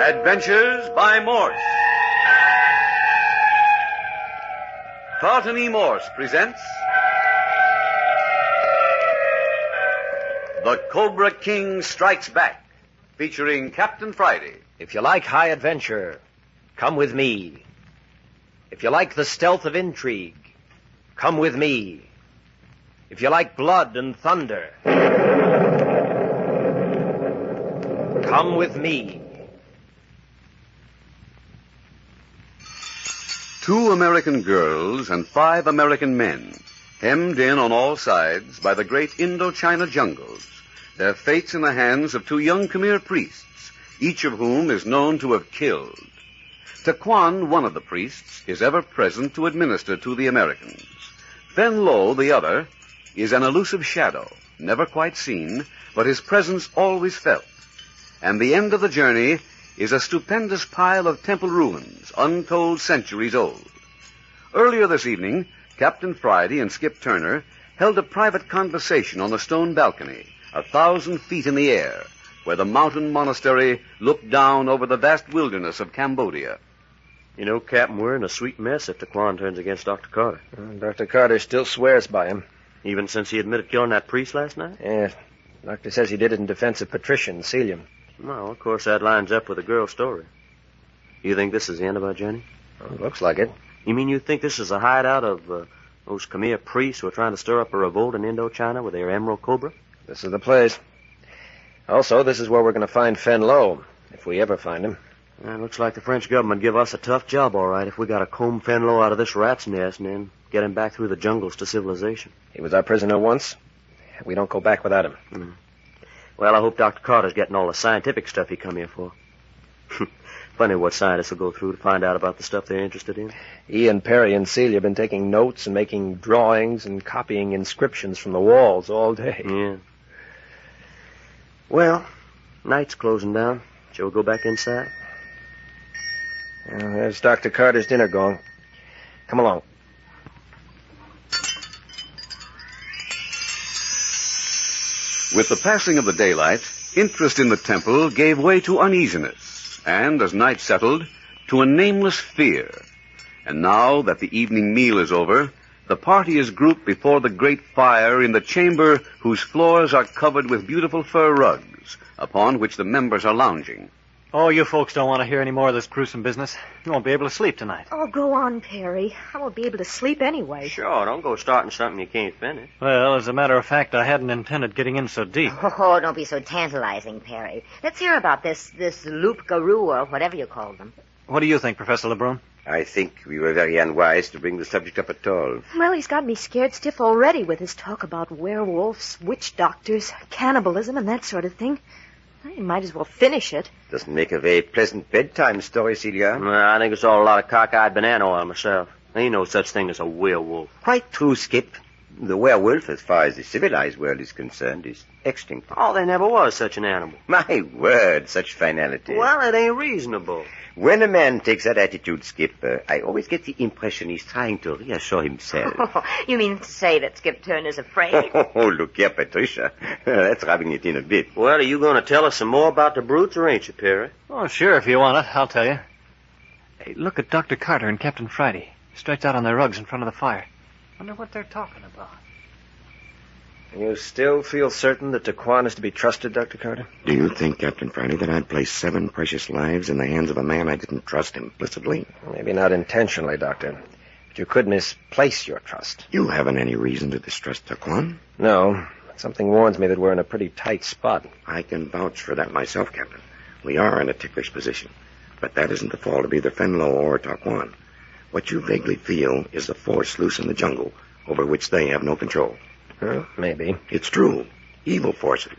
Adventures by Morse. Carlton E. Morse presents The Cobra King Strikes Back, featuring Captain Friday. If you like high adventure, come with me. If you like the stealth of intrigue, come with me. If you like blood and thunder, come with me. 2 American girls and 5 American men, hemmed in on all sides by the great Indochina jungles, their fates in the hands of 2 young Khmer priests, each of whom is known to have killed. Taquan, one of the priests, is ever present to administer to the Americans. Fen Lo, the other, is an elusive shadow, never quite seen, but his presence always felt. And the end of the journey is a stupendous pile of temple ruins, untold centuries old. Earlier this evening, Captain Friday and Skip Turner held a private conversation on the stone balcony, 1,000 feet in the air, where the mountain monastery looked down over the vast wilderness of Cambodia. You know, Captain, we're in a sweet mess if Taquan turns against Dr. Carter. Dr. Carter still swears by him. Even since he admitted killing that priest last night? Yeah. Doctor says he did it in defense of Patricia and Celia. No, of course, that lines up with the girl's story. You think this is the end of our journey? Well, looks like it. You mean you think this is a hideout of those Khmer priests who are trying to stir up a revolt in Indochina with their Emerald Cobra? This is the place. Also, this is where we're going to find Fen Lo, if we ever find him. It looks like the French government give us a tough job, all right, if we got to comb Fen Lo out of this rat's nest and then get him back through the jungles to civilization. He was our prisoner once. We don't go back without him. Well, I hope Dr. Carter's getting all the scientific stuff he come here for. Funny what scientists will go through to find out about the stuff they're interested in. Ian, Perry, and Celia have been taking notes and making drawings and copying inscriptions from the walls all day. Yeah. Well, night's closing down. Shall we go back inside? Well, there's Dr. Carter's dinner gong. Come along. With the passing of the daylight, interest in the temple gave way to uneasiness, and, as night settled, to a nameless fear. And now that the evening meal is over, the party is grouped before the great fire in the chamber whose floors are covered with beautiful fur rugs, upon which the members are lounging. Oh, you folks don't want to hear any more of this gruesome business. You won't be able to sleep tonight. Oh, go on, Perry. I won't be able to sleep anyway. Sure, don't go starting something you can't finish. Well, as a matter of fact, I hadn't intended getting in so deep. Oh, don't be so tantalizing, Perry. Let's hear about this loup-garou or whatever you call them. What do you think, Professor Lebrun? I think we were very unwise to bring the subject up at all. Well, he's got me scared stiff already with his talk about werewolves, witch doctors, cannibalism, and that sort of thing. You might as well finish it. Doesn't make a very pleasant bedtime story, Celia. Well, I think it's all a lot of cockeyed banana oil myself. There ain't no such thing as a werewolf. Quite true, Skip. The werewolf, as far as the civilized world is concerned, is extinct. Oh, there never was such an animal. My word, such finality. Well, it ain't reasonable. When a man takes that attitude, Skip, I always get the impression he's trying to reassure himself. You mean to say that Skip Turner's afraid? Oh, look here, Patricia. That's rubbing it in a bit. Well, are you going to tell us some more about the brutes, or ain't you, Perry? Oh, sure, if you want it. I'll tell you. Hey, look at Dr. Carter and Captain Friday, stretched out on their rugs in front of the fire. Wonder what they're talking about. You still feel certain that Taquan is to be trusted, Dr. Carter? Do you think, Captain Friday, that I'd place 7 precious lives in the hands of a man I didn't trust implicitly? Maybe not intentionally, Doctor. But you could misplace your trust. You haven't any reason to distrust Taquan? No. But something warns me that we're in a pretty tight spot. I can vouch for that myself, Captain. We are in a ticklish position. But that isn't the fault of either Fen Lo or Taquan. What you vaguely feel is the force loose in the jungle over which they have no control. Well, maybe. It's true. Evil forces.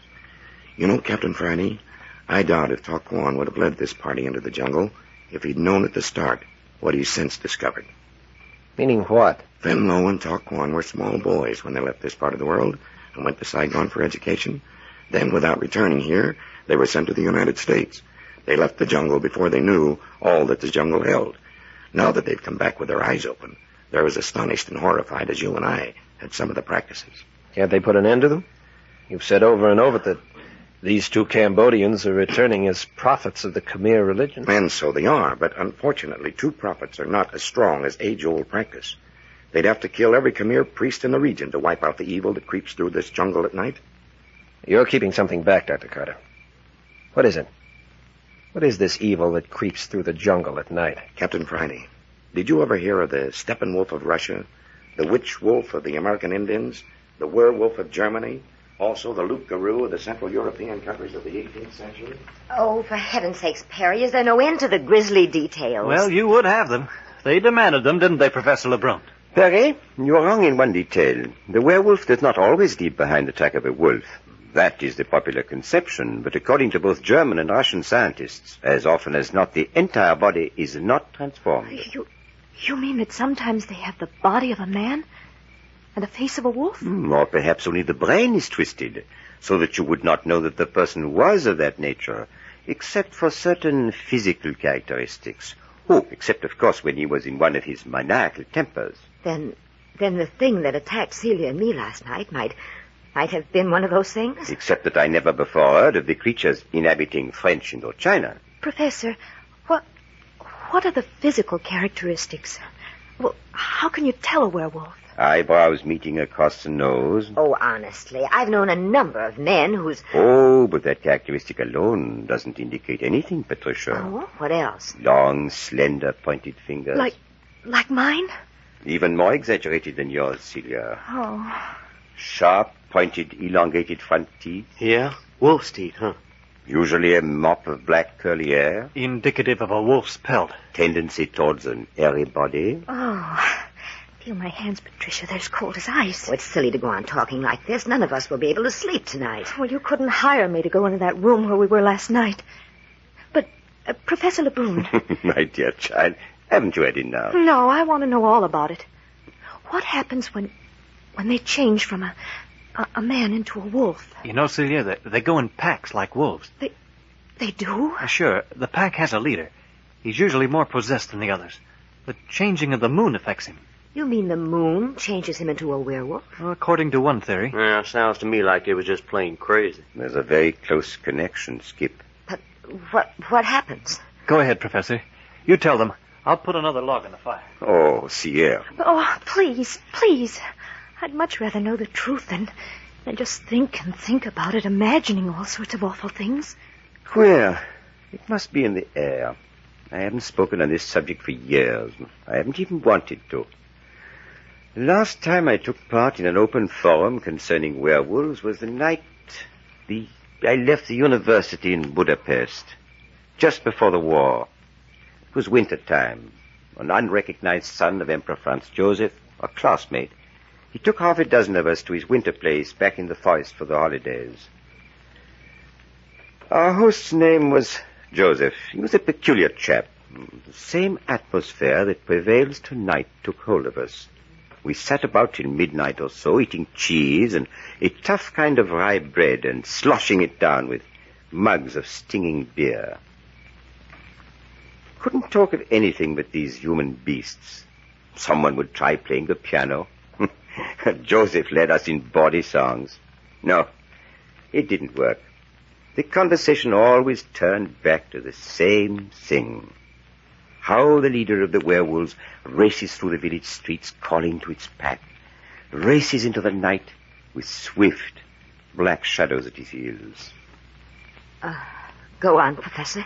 You know, Captain Friday, I doubt if Taquan would have led this party into the jungle if he'd known at the start what he's since discovered. Meaning what? Fen Lo and Taquan were small boys when they left this part of the world and went to Saigon for education. Then, without returning here, they were sent to the United States. They left the jungle before they knew all that the jungle held. Now that they've come back with their eyes open, they're as astonished and horrified as you and I at some of the practices. Can't they put an end to them? You've said over and over that These two Cambodians are returning as prophets of the Khmer religion. And so they are, but unfortunately, two prophets are not as strong as age-old practice. They'd have to kill every Khmer priest in the region to wipe out the evil that creeps through this jungle at night. You're keeping something back, Dr. Carter. What is it? What is this evil that creeps through the jungle at night? Captain Friday, did you ever hear of the Steppenwolf of Russia, the witch wolf of the American Indians, the werewolf of Germany, also the loup-garou of the Central European countries of the 18th century? Oh, for heaven's sakes, Perry, is there no end to the grisly details? Well, you would have them. They demanded them, didn't they, Professor Lebrun? Perry, you are wrong in one detail. The werewolf does not always leave behind the track of a wolf. That is the popular conception, but according to both German and Russian scientists, as often as not, the entire body is not transformed. You mean that sometimes they have the body of a man and the face of a wolf? Or perhaps only the brain is twisted, so that you would not know that the person was of that nature, except for certain physical characteristics. Oh, except, of course, when he was in one of his maniacal tempers. Then the thing that attacked Celia and me last night might have been one of those things? Except that I never before heard of the creatures inhabiting French Indochina. Professor, what are the physical characteristics? Well, how can you tell a werewolf? Eyebrows meeting across the nose. Oh, honestly, I've known a number of men whose... Oh, but that characteristic alone doesn't indicate anything, Patricia. Oh, what else? Long, slender, pointed fingers. Like mine? Even more exaggerated than yours, Celia. Oh. Sharp, pointed, elongated front teeth. Yeah? Wolf's teeth, huh? Usually a mop of black curly hair. Indicative of a wolf's pelt. Tendency towards an airy body. Oh, feel my hands, Patricia. They're as cold as ice. Oh, it's silly to go on talking like this. None of us will be able to sleep tonight. Well, you couldn't hire me to go into that room where we were last night. But, Professor Lebrun... My dear child, haven't you had enough? No, I want to know all about it. What happens when they change from a man into a wolf? You know, Celia, they go in packs like wolves. They do? Sure. The pack has a leader. He's usually more possessed than the others. The changing of the moon affects him. You mean the moon changes him into a werewolf? Well, according to one theory. Yeah, sounds to me like it was just plain crazy. There's a very close connection, Skip. But what happens? Go ahead, Professor. You tell them. I'll put another log in the fire. Oh, Sierra. Oh, please. I'd much rather know the truth than just think and think about it, imagining all sorts of awful things. Well, it must be in the air. I haven't spoken on this subject for years. I haven't even wanted to. The last time I took part in an open forum concerning werewolves was the night I left the university in Budapest, just before the war. It was winter time. An unrecognized son of Emperor Franz Joseph, a classmate, he took half a dozen of us to his winter place back in the forest for the holidays. Our host's name was Joseph. He was a peculiar chap. The same atmosphere that prevails tonight took hold of us. We sat about till midnight or so, eating cheese and a tough kind of rye bread and sloshing it down with mugs of stinging beer. Couldn't talk of anything but these human beasts. Someone would try playing the piano. Joseph led us in bawdy songs. No, it didn't work. The conversation always turned back to the same thing. How the leader of the werewolves races through the village streets calling to its pack, races into the night with swift, black shadows at his heels. Go on, Professor.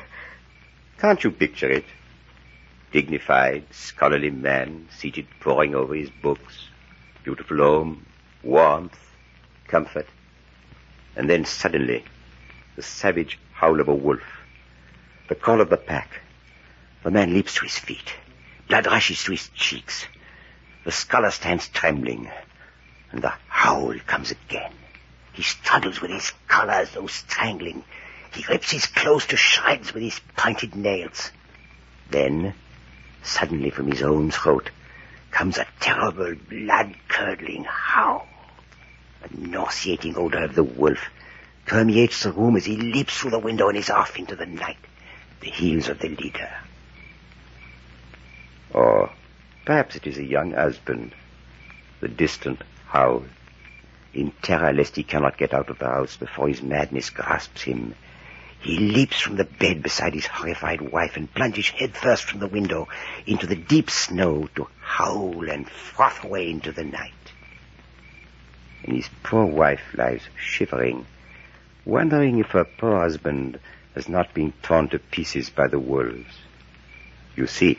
Can't you picture it? Dignified, scholarly man seated poring over his books, beautiful home, warmth, comfort, and then suddenly the savage howl of a wolf, the call of the pack. The man leaps to his feet. Blood rushes to his cheeks. The scholar stands trembling. And the howl comes again. He struggles with his collar as though strangling. He rips his clothes to shreds with his pointed nails. Then, suddenly from his own throat, comes a terrible, blood-curdling howl. The nauseating odor of the wolf permeates the room as he leaps through the window and is off into the night, the heels of the leader. Or perhaps it is a young husband, the distant howl. In terror lest he cannot get out of the house before his madness grasps him, he leaps from the bed beside his horrified wife and plunges headfirst from the window into the deep snow to howl and froth away into the night. And his poor wife lies shivering, wondering if her poor husband has not been torn to pieces by the wolves. You see,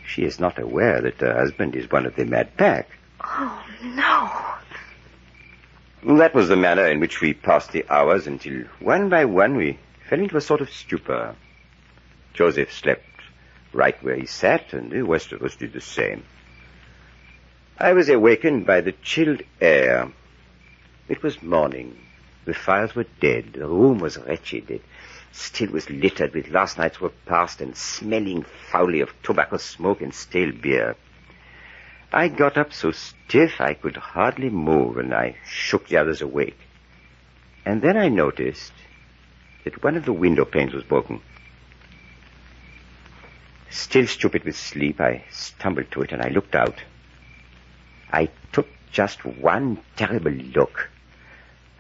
she is not aware that her husband is one of the mad pack. Oh, no. That was the manner in which we passed the hours until, one by one, we fell into a sort of stupor. Joseph slept right where he sat, and the rest of us did the same. I was awakened by the chilled air. It was morning. The fires were dead. The room was wretched. It still was littered with last night's repast and smelling foully of tobacco smoke and stale beer. I got up so stiff I could hardly move, and I shook the others awake. And then I noticed that one of the window panes was broken. Still stupid with sleep, I stumbled to it and I looked out. I took just one terrible look.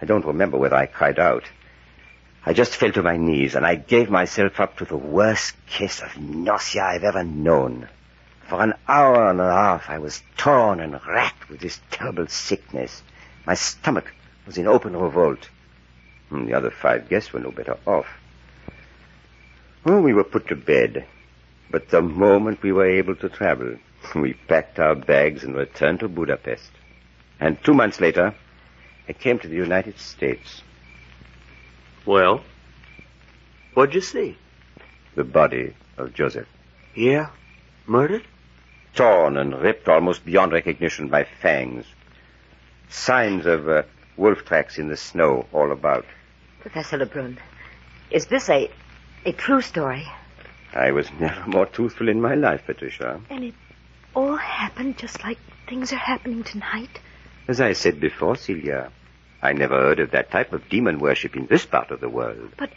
I don't remember whether I cried out. I just fell to my knees and I gave myself up to the worst case of nausea I've ever known. For an hour and a half I was torn and racked with this terrible sickness. My stomach was in open revolt. The other 5 guests were no better off. We were put to bed. But the moment we were able to travel, we packed our bags and returned to Budapest. And 2 months later, I came to the United States. Well, what'd you see? The body of Joseph. Yeah? Murdered? Torn and ripped almost beyond recognition by fangs. Signs of wolf tracks in the snow all about. Professor Lebrun, is this a true story? I was never more truthful in my life, Patricia. And it all happened just like things are happening tonight? As I said before, Celia, I never heard of that type of demon worship in this part of the world. But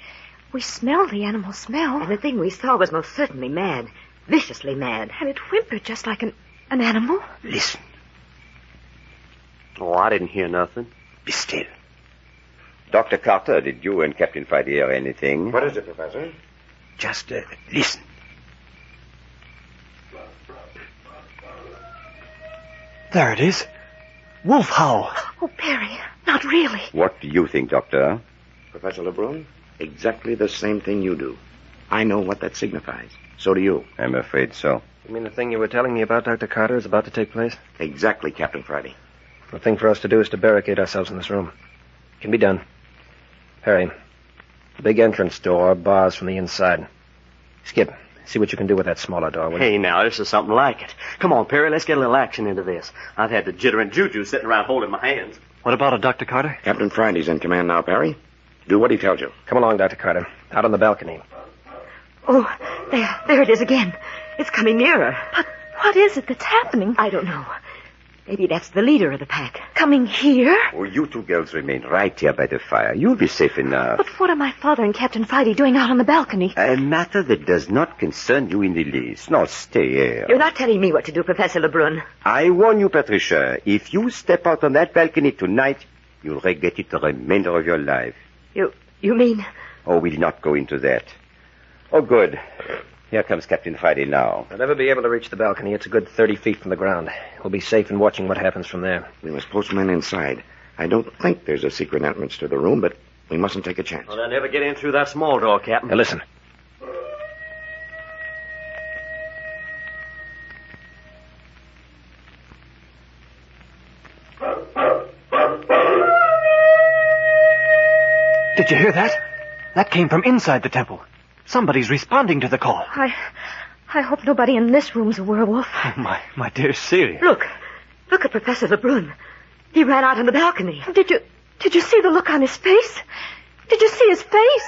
we smelled the animal smell. And the thing we saw was most certainly mad. Viciously mad. And it whimpered just like an animal. Listen. Oh, I didn't hear nothing. Be still. Dr. Carter, did you and Captain Friday hear anything? What is it, Professor? Just listen. There it is. Wolf howl. Oh, Perry, not really. What do you think, Doctor? Professor Lebrun, exactly the same thing you do. I know what that signifies. So do you. I'm afraid so. You mean the thing you were telling me about, Dr. Carter, is about to take place? Exactly, Captain Friday. The thing for us to do is to barricade ourselves in this room. It can be done. Perry, the big entrance door bars from the inside. Skip, see what you can do with that smaller door, will you? Hey, now, this is something like it. Come on, Perry, let's get a little action into this. I've had the jitter and juju sitting around holding my hands. What about it, Dr. Carter? Captain Friday's in command now, Perry. Do what he tells you. Come along, Dr. Carter. Out on the balcony. Oh, there it is again. It's coming nearer. But what is it that's happening? I don't know. Maybe that's the leader of the pack. Coming here? Oh, you two girls remain right here by the fire. You'll be safe enough. But what are my father and Captain Friday doing out on the balcony? A matter that does not concern you in the least. No, stay here. You're not telling me what to do, Professor Lebrun. I warn you, Patricia, if you step out on that balcony tonight, you'll regret it the remainder of your life. You mean? Oh, we'll not go into that. Oh, good. Here comes Captain Friday now. I'll never be able to reach the balcony. It's a good 30 feet from the ground. We'll be safe in watching what happens from there. We must post men inside. I don't think there's a secret entrance to the room, but we mustn't take a chance. Well, they'll never get in through that small door, Captain. Now, listen. Did you hear that? That came from inside the temple. Somebody's responding to the call. I hope nobody in this room's a werewolf. Oh, my dear Celia. Look at Professor Lebrun. He ran out on the balcony. Did you see the look on his face? Did you see his face?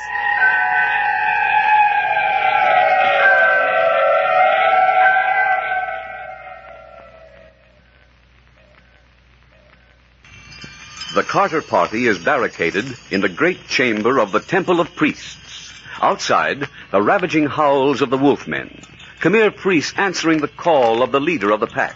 The Carter party is barricaded in the great chamber of the Temple of Priests. Outside, the ravaging howls of the wolfmen. Khmer priests answering the call of the leader of the pack.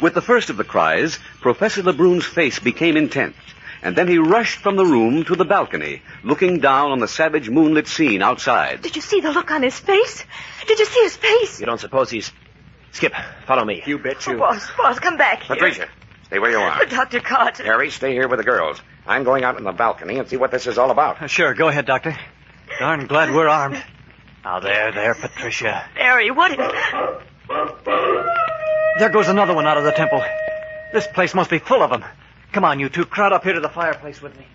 With the first of the cries, Professor Lebrun's face became intent. and then he rushed from the room to the balcony, looking down on the savage moonlit scene outside. Did you see the look on his face? Did you see his face? You don't suppose he's... Skip, follow me. You bet Oh, boss, come back here. Patricia, stay where you are. Dr. Carter. Harry, stay here with the girls. I'm going out on the balcony and see what this is all about. Sure, go ahead, Doctor. Darn glad we're armed. Now, there, Patricia. Harry, what is... There goes another one out of the temple. This place must be full of them. Come on, you two. Crowd up here to the fireplace with me.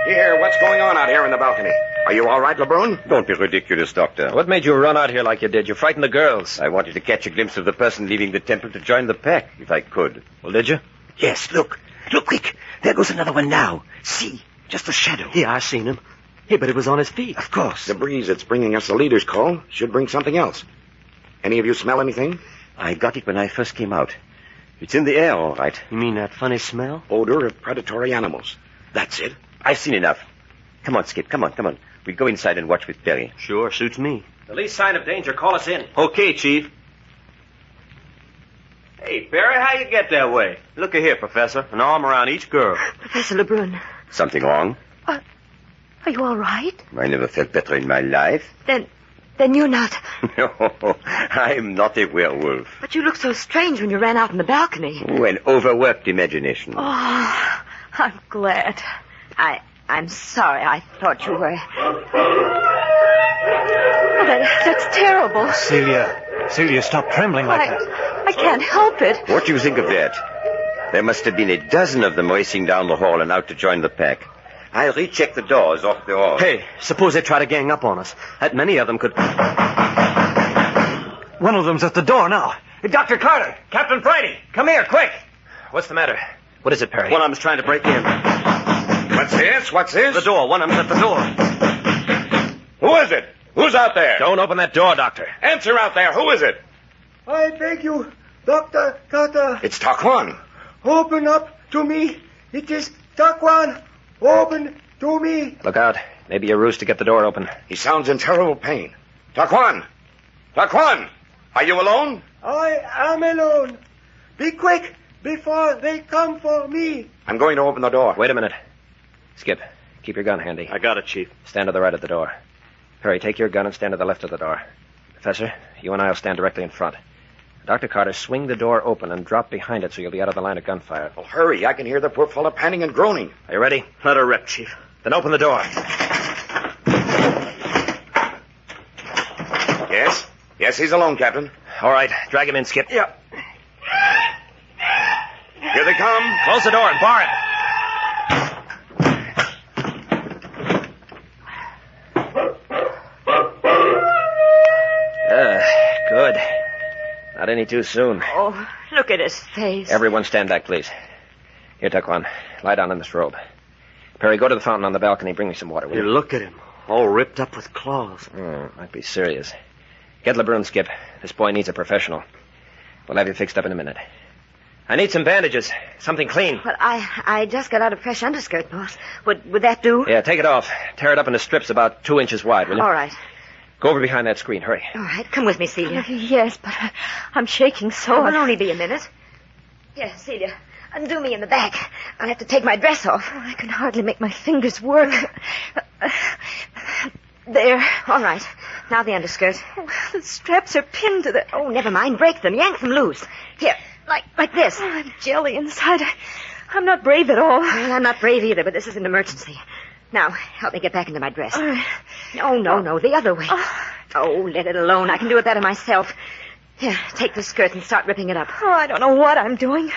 Here, what's going on out here in the balcony? Are you all right, LeBrun? Don't be ridiculous, Doctor. What made you run out here like you did? You frightened the girls. I wanted to catch a glimpse of the person leaving the temple to join the pack, if I could. Well, did you? Yes, look. Look quick. There goes another one now. See, just a shadow. Yeah, I seen him. Hey, but it was on his feet. Of course. The breeze that's bringing us the leader's call should bring something else. Any of you smell anything? I got it when I first came out. It's in the air, all right. You mean that funny smell? Odor of predatory animals. That's it. I've seen enough. Come on, Skip, come on. We'll go inside and watch with Perry. Sure, suits me. The least sign of danger, call us in. Okay, Chief. Hey, Perry, how you get that way? Look here, Professor. An arm around each girl. Professor LeBrun, Something wrong? are you all right? I never felt better in my life. Then you're not... No, I'm not a werewolf. But you looked so strange when you ran out on the balcony. Oh, an overworked imagination. Oh, I'm glad. I'm sorry. I thought you were... Oh, that's terrible. Celia, stop trembling like that. I can't help it. What do you think of that? There must have been a dozen of them racing down the hall and out to join the pack. I'll recheck the doors off the hall. Hey, suppose they try to gang up on us. That many of them could... One of them's at the door now. Hey, Dr. Carter, Captain Friday, come here, quick. What's the matter? What is it, Perry? One of them's trying to break in. What's this? The door. One of them's at the door. Who is it? Who's out there? Don't open that door, Doctor. Answer out there. Who is it? I beg you, Dr. Carter, It's Taquan. open up to me. It is Taquan. Open to me. Look out. Maybe a ruse to get the door open. He sounds in terrible pain. Taquan! Are you alone? I am alone. Be quick before they come for me. I'm going to open the door. Wait a minute. Skip, keep your gun handy. I got it, Chief. Stand to the right of the door. Perry, take your gun and stand to the left of the door. Professor, you and I will stand directly in front. Dr. Carter, swing the door open and drop behind it so you'll be out of the line of gunfire. Well, hurry. I can hear the poor fellow panting and groaning. Are you ready? Let her rip, Chief. Then open the door. Yes, he's alone, Captain. All right, drag him in, Skip. Yeah. Here they come. Close the door and bar it. Good. Not any too soon. Oh, look at his face. Everyone stand back, please. Here, Taquan, lie down in this robe. Perry, go to the fountain on the balcony. Bring me some water, will Hey, you? look at him. All ripped up with claws. Might be serious. Get LeBrun, Skip. This boy needs a professional. We'll have you fixed up in a minute. I need some bandages. Something clean. Well, I just got out a fresh underskirt, boss. Would that do? Yeah, take it off. Tear it up into strips about 2 inches wide, will you? All right. Go over behind that screen. Hurry. All right. Come with me, Celia. Yes, but I'm shaking so. Oh, it'll only be a minute. Here, Celia. Undo me in the back. I'll have to take my dress off. I can hardly make my fingers work. There. All right. Now the underskirt. Oh, the straps are pinned to the... Oh, never mind. Break them. Yank them loose. Here, like this. Oh, I'm jelly inside. I'm not brave at all. Well, I'm not brave either, but this is an emergency. Now, help me get back into my dress. All right. No, the other way. Oh, let it alone. I can do it better myself. Here, take the skirt and start ripping it up. Oh, I don't know what I'm doing.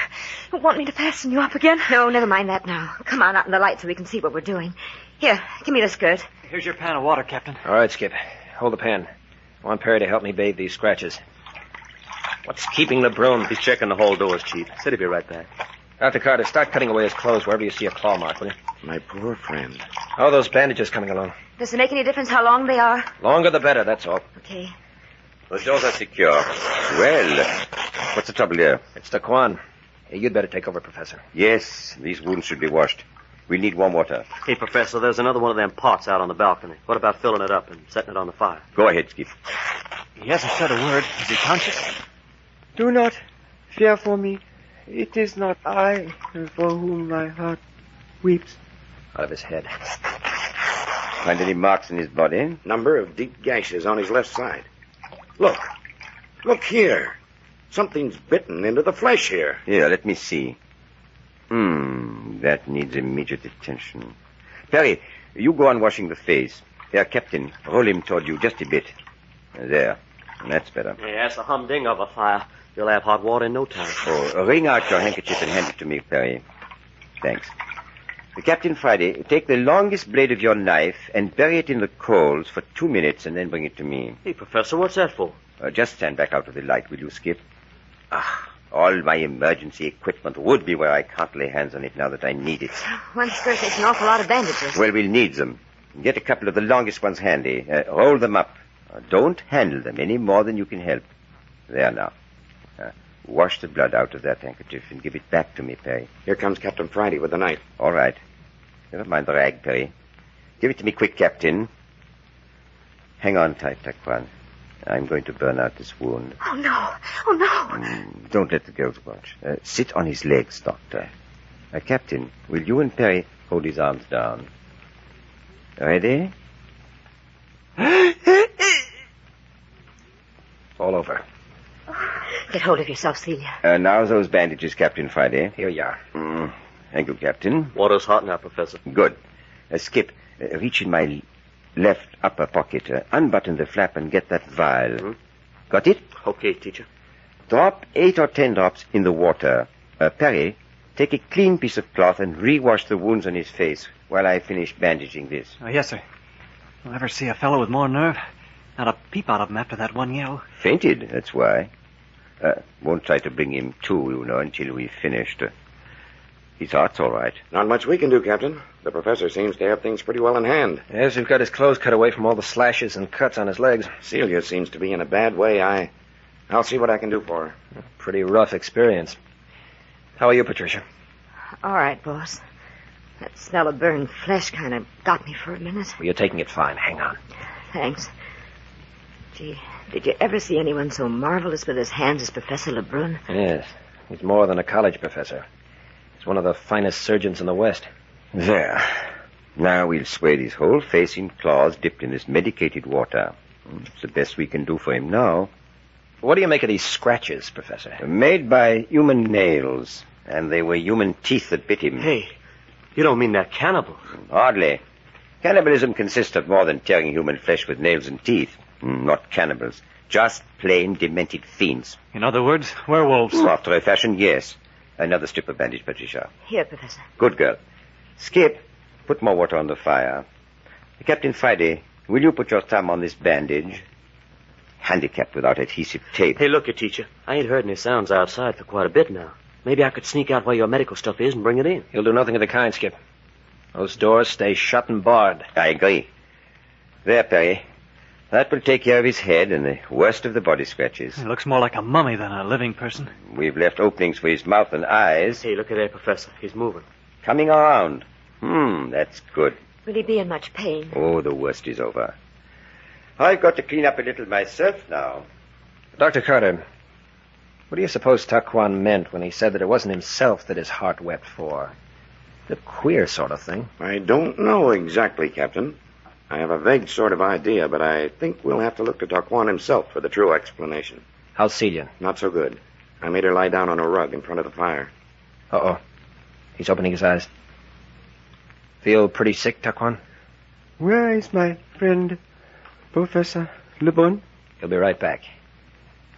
You want me to fasten you up again? No, never mind that now. Come on out in the light so we can see what we're doing. Here, give me the skirt. Here's your pan of water, Captain. All right, Skip. Hold the pan. I want Perry to help me bathe these scratches. What's keeping LeBrun? He's checking the hall doors, Chief. Said he'd be right back. Dr. Carter, start cutting away his clothes wherever you see a claw mark, will you? My poor friend. How are those bandages coming along? Does it make any difference how long they are? Longer the better, that's all. Okay. The doors are secure. Well, what's the trouble here? It's Taquan. Hey, you'd better take over, Professor. Yes, these wounds should be washed. We need warm water. Hey, Professor, there's another one of them pots out on the balcony. What about filling it up and setting it on the fire? Go ahead, Skip. He hasn't said a word. Is he conscious? Do not fear for me. It is not I for whom my heart weeps. Out of his head. Find any marks in his body? Number of deep gashes on his left side. Look. Look here. Something's bitten into the flesh here. Here, let me see. That needs immediate attention. Perry, you go on washing the face. Here, Captain, roll him toward you just a bit. There. That's better. Hey, that's a humdinger of a fire. You'll have hot water in no time. Oh, wring out your handkerchief and hand it to me, Perry. Thanks. Captain Friday, take the longest blade of your knife and bury it in the coals for 2 minutes and then bring it to me. Hey, Professor, what's that for? Just stand back out of the light, will you, Skip? All my emergency equipment would be where I can't lay hands on it now that I need it. One skirt takes an awful lot of bandages. Well, we'll need them. Get a couple of the longest ones handy. Roll them up. Don't handle them any more than you can help. There now. Wash the blood out of that handkerchief and give it back to me, Perry. Here comes Captain Friday with the knife. All right. Never mind the rag, Perry. Give it to me quick, Captain. Hang on tight, Taquan. I'm going to burn out this wound. Oh, no. Oh, no. Don't let the girls watch. Sit on his legs, Doctor. Captain, will you and Perry hold his arms down? Ready? All over. Get hold of yourself, Celia. Now those bandages, Captain Friday. Here you are. Thank you, Captain. Water's hot now, Professor. Good. Skip, reach in my left upper pocket, unbutton the flap and get that vial. Got it? Okay, teacher. Drop 8 or 10 drops in the water. Perry, take a clean piece of cloth and rewash the wounds on his face while I finish bandaging this. Yes, sir. You'll ever see a fellow with more nerve? Not a peep out of him after that one yell. Fainted, that's why. Won't try to bring him to, until we've finished. His heart's all right. Not much we can do, Captain. The professor seems to have things pretty well in hand. Yes, we've got his clothes cut away from all the slashes and cuts on his legs. Celia seems to be in a bad way. I'll see what I can do for her. Pretty rough experience. How are you, Patricia? All right, boss. That smell of burned flesh kind of got me for a minute. Well, you're taking it fine. Hang on. Thanks. Gee, did you ever see anyone so marvelous with his hands as Professor Lebrun? Yes. He's more than a college professor. He's one of the finest surgeons in the West. There. Now we'll swathe his whole face in cloths dipped in this medicated water. It's the best we can do for him now. What do you make of these scratches, Professor? Made by human nails, and they were human teeth that bit him. Hey, you don't mean they're cannibals? Hardly. Cannibalism consists of more than tearing human flesh with nails and teeth. Not cannibals. Just plain demented fiends. In other words, werewolves. After a fashion, yes. Another strip of bandage, Patricia. Here, Professor. Good girl. Skip, put more water on the fire. Captain Friday, will you put your thumb on this bandage? Handicapped without adhesive tape. Hey, look, teacher. I ain't heard any sounds outside for quite a bit now. Maybe I could sneak out where your medical stuff is and bring it in. You'll do nothing of the kind, Skip. Those doors stay shut and barred. I agree. There, Perry. That will take care of his head and the worst of the body scratches. He looks more like a mummy than a living person. We've left openings for his mouth and eyes. Hey, look at that, Professor. He's moving. Coming around. That's good. Will he be in much pain? Oh, the worst is over. I've got to clean up a little myself now. Dr. Carter, what do you suppose Taquan meant when he said that it wasn't himself that his heart wept for? A queer sort of thing. I don't know exactly, Captain. I have a vague sort of idea, but I think we'll have to look to Taquan himself for the true explanation. How's Celia? Not so good. I made her lie down on a rug in front of the fire. Uh-oh. He's opening his eyes. Feel pretty sick, Taquan? Where is my friend, Professor Lebrun? He'll be right back.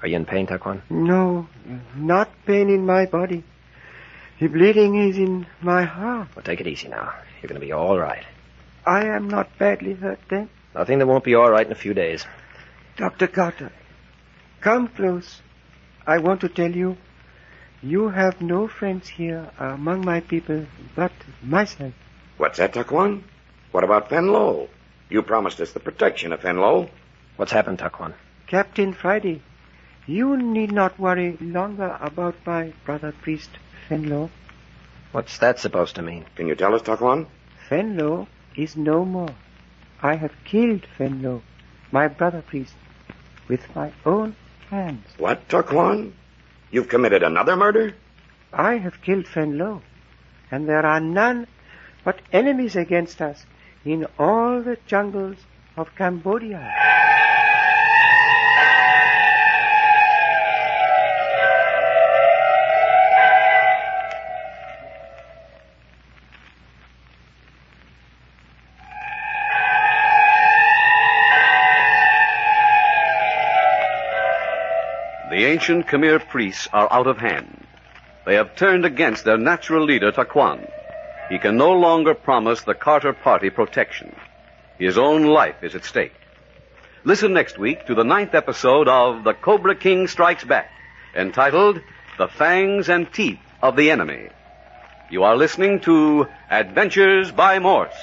Are you in pain, Taquan? No, not pain in my body. The bleeding is in my heart. Well, take it easy now. You're going to be all right. I am not badly hurt, then? Nothing that won't be all right in a few days. Dr. Carter, come close. I want to tell you, you have no friends here among my people but myself. What's that, Taquan? What about Fenlo? You promised us the protection of Fenlo. What's happened, Taquan? Captain Friday, you need not worry longer about my brother priest, Fenlo. What's that supposed to mean? Can you tell us, Taquan? Fenlo is no more. I have killed Fenlo, my brother priest, with my own hands. What, Taquan? You've committed another murder? I have killed Fenlo, and there are none but enemies against us in all the jungles of Cambodia. The ancient Khmer priests are out of hand. They have turned against their natural leader, Taquan. He can no longer promise the Carter Party protection. His own life is at stake. Listen next week to the 9th episode of The Cobra King Strikes Back, entitled The Fangs and Teeth of the Enemy. You are listening to Adventures by Morse.